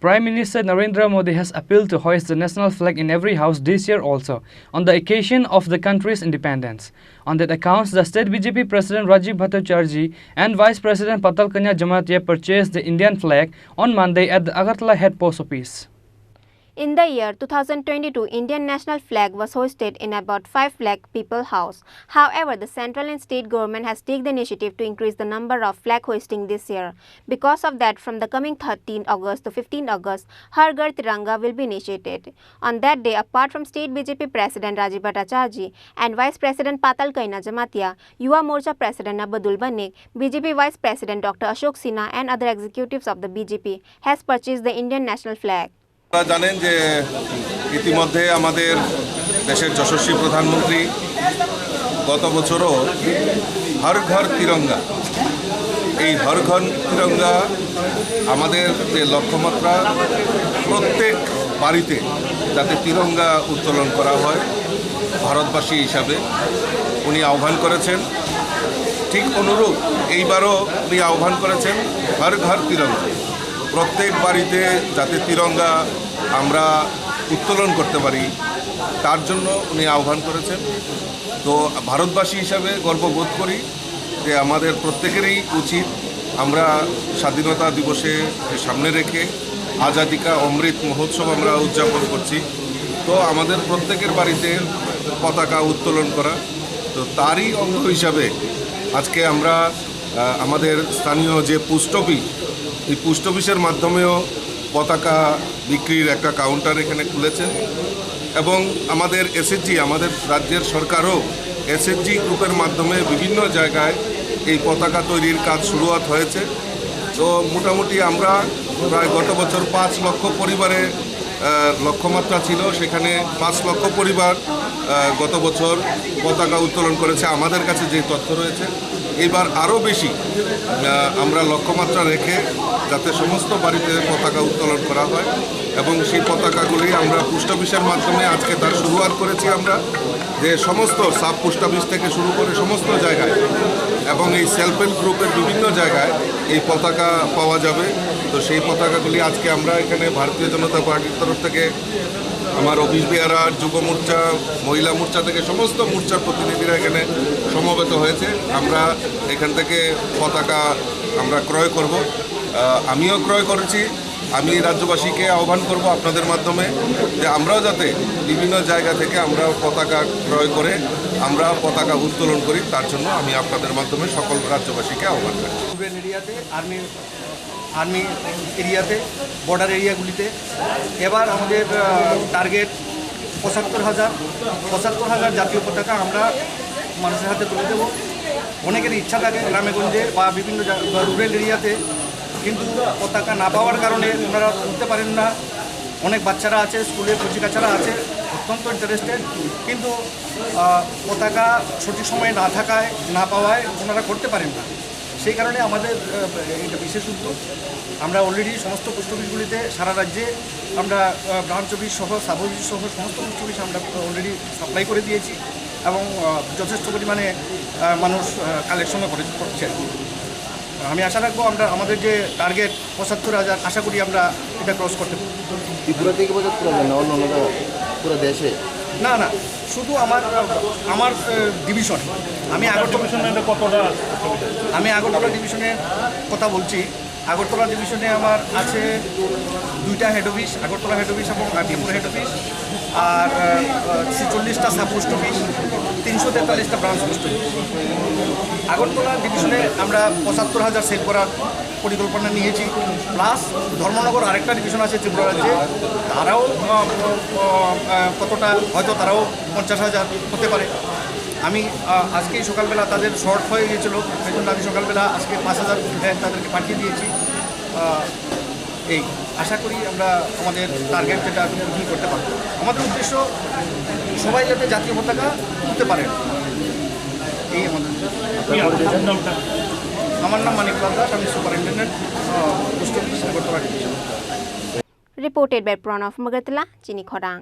Prime Minister Narendra Modi has appealed to hoist the national flag in every house this year also, on the occasion of the country's independence. On that account, the state BJP President Rajib Bhattacharjee and Vice President Patal Kanya purchased the Indian flag on Monday at the Agartala head post office. In the year 2022, Indian national flag was hoisted in about 5 lakh people house. However, the central and state government has taken the initiative to increase the number of flag hoisting this year. Because of that, from the coming 13 August to 15 August, Har Ghar Tiranga will be initiated. On that day, apart from state BJP President Rajib Bhattacharjee and Vice President Patal Kanya, Yuva Morcha President Abdul Banik, BJP Vice President Dr. Ashok Sinha and other executives of the BJP has purchased the Indian national flag. আপনারা জানেন যে ইতিমধ্যে আমাদের দেশের যশস্বী প্রধানমন্ত্রী গত বছরও হর ঘর তিরঙ্গা এই হর ঘর তিরঙ্গা আমাদের যে লক্ষ্যমাত্রা প্রত্যেক বাড়িতে যাতে তিরঙ্গা উত্তোলন করা হয় ভারতবাসী হিসাবে উনি আহ্বান করেছেন ঠিক অনুরূপ এইবারও উনি আহ্বান করেছেন হর ঘর তিরঙ্গা প্রত্যেক বাড়িতে যাতে তিরঙ্গা আমরা উত্তোলন করতে পারি তার জন্য উনি আহ্বান করেছেন তো ভারতবাসী হিসাবে গর্ববোধ করি যে আমাদের প্রত্যেকেরই উচিত আমরা স্বাধীনতা দিবসে সামনে রেখে আজাদি কা অমৃত মহোৎসব আমরা উদযাপন করছি তো আমাদের প্রত্যেকের বাড়িতে পতাকা উত্তোলন করা তো তারই অঙ্গ হিসাবে আজকে আমরা আমাদের স্থানীয় যে পোস্ট অফিস এই পোস্ট অফিসের মাধ্যমেও পতাকা বিক্রির একটা কাউন্টার এখানে খুলেছেন এবং আমাদের এসএসজি আমাদের রাজ্যের সরকারও এসএসজি গ্রুপের মাধ্যমে বিভিন্ন জায়গায় এই পতাকা তৈরির কাজ শুরুয়াত হয়েছে তো মোটামুটি আমরা প্রায় গত বছর 5 লক্ষ পরিবারে লক্ষ্যমাত্রা ছিল সেখানে 5 লক্ষ পরিবার গত বছর পতাকা উত্তোলন করেছে আমাদের কাছে যে তথ্য রয়েছে এবার আরও বেশি আমরা লক্ষ্যমাত্রা রেখে যাতে সমস্ত বাড়িতে পতাকা উত্তোলন করা হয় এবং সেই পতাকাগুলি আমরা পোস্ট অফিসের মাধ্যমে আজকে তার শুরুয়াত করেছি আমরা যে সমস্ত সাব পোস্ট অফিস থেকে শুরু করে সমস্ত জায়গায় এবং এই সেলফ হেল্প গ্রুপের বিভিন্ন জায়গায় এই পতাকা পাওয়া যাবে তো সেই পতাকাগুলি আজকে আমরা এখানে ভারতীয় জনতা পার্টির তরফ থেকে আমার অফিস বিহারা যুব মোর্চা মহিলা মোর্চা থেকে সমস্ত মোর্চার প্রতিনিধিরা এখানে সমবেত হয়েছে আমরা এখান থেকে পতাকা আমরা ক্রয় করব আমিও ক্রয় করেছি আমি রাজ্যবাসীকে আহ্বান করব আপনাদের মাধ্যমে যে আমরাও যাতে বিভিন্ন জায়গা থেকে আমরা পতাকা ক্রয় করে আমরা পতাকা উত্তোলন করি তার জন্য আমি আপনাদের মাধ্যমে সকল রাজ্যবাসীকে আহ্বান করি এরিয়াতে আর্মি এরিয়াতে বর্ডার এরিয়াগুলিতে এবার আমাদের টার্গেট ৭৫,০০০ জাতীয় পতাকা আমরা মানুষের হাতে তুলে দেবো অনেকের ইচ্ছা থাকে গ্রামে গঞ্জে বা বিভিন্ন রুরাল এরিয়াতে কিন্তু পতাকা না পাওয়ার কারণে ওনারা তুলতে পারেন না অনেক বাচ্চারা আছে স্কুলে কচিকাচারা আছে অত্যন্ত ইন্টারেস্টেড কিন্তু পতাকা সঠিক সময়ে না থাকায় না পাওয়ায় ওনারা করতে পারেন না সেই কারণে আমাদের এটা বিশেষ উদ্যোগ আমরা অলরেডি সমস্ত পোস্ট অফিসগুলিতে সারা রাজ্যে আমরা ব্রাঞ্চ অফিস সহ সাব অফিস সহ সমস্ত পোস্ট অফিস আমরা অলরেডি সাপ্লাই করে দিয়েছি এবং যথেষ্ট পরিমাণে মানুষ কালেকশনও করছেন আমি আশা রাখবো আমরা আমাদের যে টার্গেট ৭৫,০০০ আশা করি আমরা এটা ক্রস করতে পারি ত্রিপুরা থেকে অন্য পুরো দেশে না না শুধু আমার ডিভিশনে আমি আগরতলা ডিভিশনের কথা বলছি আগরতলা ডিভিশনে আমার আছে 2টা head office Agartala head office এবং ত্রিপুরা হেড অফিস আর ৪৬টা সাব পোস্ট অফিস ৩৪৩টা ব্রাঞ্চ পোস্ট অফিস আগরতলা ডিভিশনে আমরা ৭৫,০০০ সেল করার পরিকল্পনা নিয়েছি প্লাস ধর্মনগর আরেকটা ডিভিশন আছে ত্রিপুরা রাজ্যে তারাও কতটা হয়তো তারাও ৫০,০০০ হতে পারে আমি আজকেই সকালবেলা তাদের শর্ট হয়ে গিয়েছিলো সেই জন্য আমি সকালবেলা আজকে ৫,০০০ তাদেরকে পাঠিয়ে দিয়েছি এই আশা করি আমরা আমাদের টার্গেট যেটা ফুলফিল করতে পারবো আমাদের উদ্দেশ্য সবাই যাতে জাতীয় পতাকা তুলতে পারেন এই আমাদের আমার নাম মানিক দাস আমি superintendent post office Agartala division Reported by Pranav Magatala, Chini Khorang.